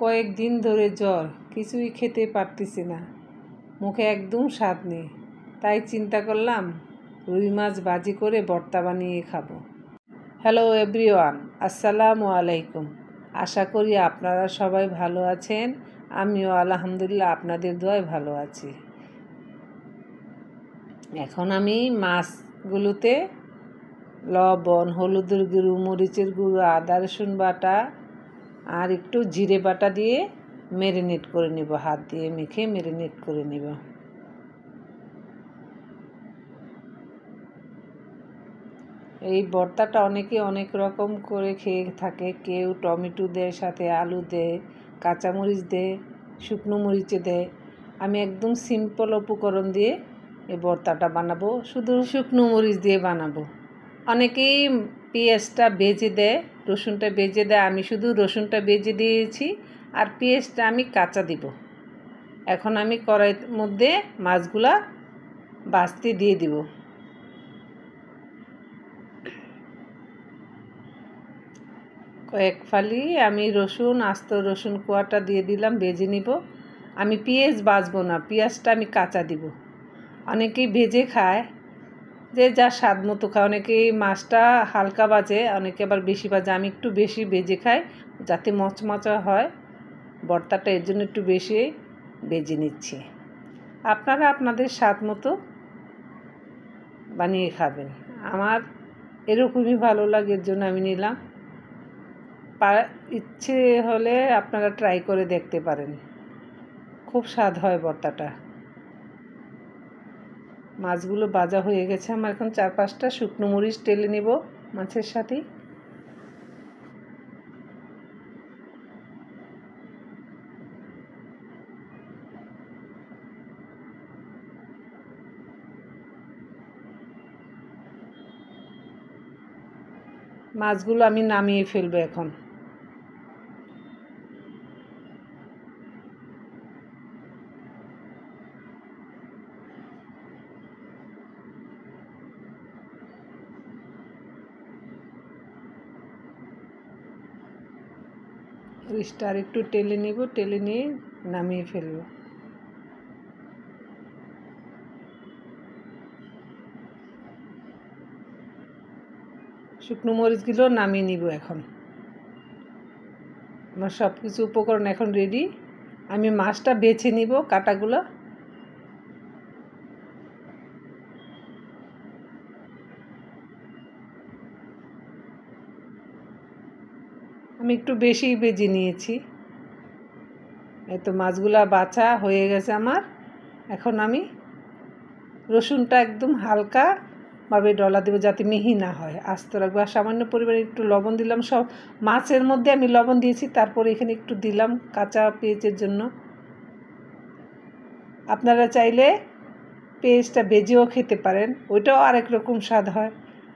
কয়েকদিন ধরে জ্বর, কিছুই খেতে পারতেছি না, মুখে একদম স্বাদ নেই। তাই চিন্তা করলাম রুই মাছ ভাজি করে ভর্তা বানিয়ে খাবো। হ্যালো এভরিওয়ান, আসসালামু আলাইকুম। আশা করি আপনারা সবাই ভালো আছেন। আমিও আলহামদুলিল্লাহ আপনাদের দোয়ায় ভালো আছি। এখন আমি মাছগুলোতে লবণ, হলুদের গুঁড়ো, মরিচের গুঁড়ো, আদা রসুন বাটা আর একটু জিরে বাটা দিয়ে ম্যারিনেট করে নেব। হাত দিয়ে মেখে ম্যারিনেট করে নেব। এই ভর্তাটা অনেকে অনেক রকম করে খেয়ে থাকে। কেউ টমেটো দেয়, সাথে আলু দেয়, কাঁচামরিচ দেয়, শুকনো মরিচে দেয়। আমি একদম সিম্পল উপকরণ দিয়ে এই ভর্তাটা বানাবো, শুধু শুকনো মরিচ দিয়ে বানাবো। অনেকেই পেঁয়াজটা ভেজে দেয়, রসুনটা ভেজে দেয়। আমি শুধু রসুনটা ভেজে দিয়েছি আর পেঁয়াজটা আমি কাঁচা দিব। এখন আমি কড়াইয়ের মধ্যে মাছগুলা ভাজতে দিয়ে দিব। কয়েক ফালি আমি আস্ত রসুন কোয়াটা দিয়ে দিলাম, ভেজে নিব। আমি পেঁয়াজ ভাজবো না, পেঁয়াজটা আমি কাঁচা দিব। অনেকেই ভেজে খায়, যে যা স্বাদ মতো খায়। অনেকেই মাছটা হালকা ভাজে, অনেকে আবার বেশি ভাজে। আমি একটু বেশি ভেজে খাই, যাতে মচমচা হয় ভর্তাটা, এর জন্য একটু বেশি ভেজে নিচ্ছি। আপনারা আপনাদের স্বাদ মতো বানিয়ে খাবেন। আমার এরকমই ভালো লাগে, এর জন্য আমি নিলাম। ইচ্ছে হলে আপনারা ট্রাই করে দেখতে পারেন, খুব স্বাদ হয় ভর্তাটা। মাছগুলো ভাজা হয়ে গেছে আমার। এখন 4-5টা শুকনো মরিচ টেলে নেব মাছের সাথে। মাছগুলো আমি নামিয়ে ফেলবো এখন। স্টার একটু টেলে নিব, টেলে নিয়ে নামিয়ে ফেলব। শুকনো মরিচগুলো নামিয়ে নিব এখন। আমার সব কিছু উপকরণ এখন রেডি। আমি মাছটা বেছে নিব, কাটাগুলো। আমি একটু বেশি ভেজে নিয়েছি। এই তো মাছগুলা বাছা হয়ে গেছে আমার। এখন আমি রসুনটা একদম হালকাভাবে ডলা দেবো, যাতে মিহি না হয়, আস্ত রাখবো। আর সামান্য পরিমাণে একটু লবণ দিলাম। সব মাছের মধ্যে আমি লবণ দিয়েছি, তারপরে এখানে একটু দিলাম কাঁচা পেঁয়াজের জন্য। আপনারা চাইলে পেঁয়াজটা ভেজেও খেতে পারেন, ওইটাও আরেক রকম স্বাদ হয়।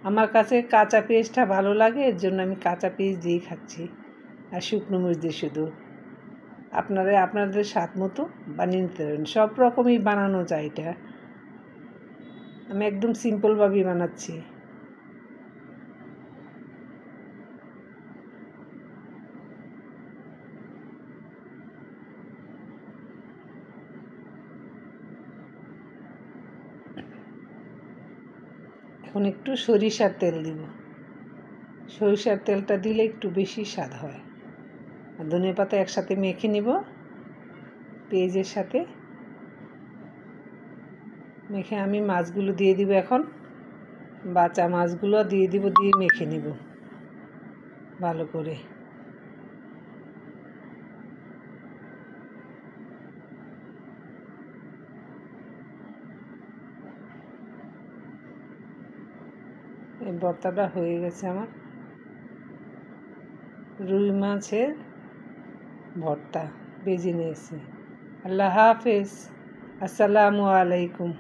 আমার কাছে কাঁচা পেঁয়াজটা ভালো লাগে, এর জন্য আমি কাঁচা পেঁয়াজ দিয়েই খাচ্ছি, আর শুকনো মরিচ দিয়ে শুধু। আপনারা আপনাদের স্বাদ মতো বানিয়ে নিতে পারেন। সব রকমই বানানো যায় এটা, আমি একদম সিম্পলভাবেই বানাচ্ছি। এখন একটু সরিষার তেল দিব। সরিষার তেলটা দিলে একটু বেশি স্বাদ হয়। আর ধনিয়া পাতা একসাথে মেখে নিব পেঁয়াজের সাথে। মেখে আমি মাছগুলো দিয়ে দিব এখন। বাঁচা মাছগুলো দিয়ে দিব, দিয়ে মেখে নিব ভালো করে। এই ভর্তাটা হয়ে গেছে আমার। রুই মাছের ভর্তা ভেজে নিয়েছি। আল্লাহ হাফেজ, আসসালামু আলাইকুম।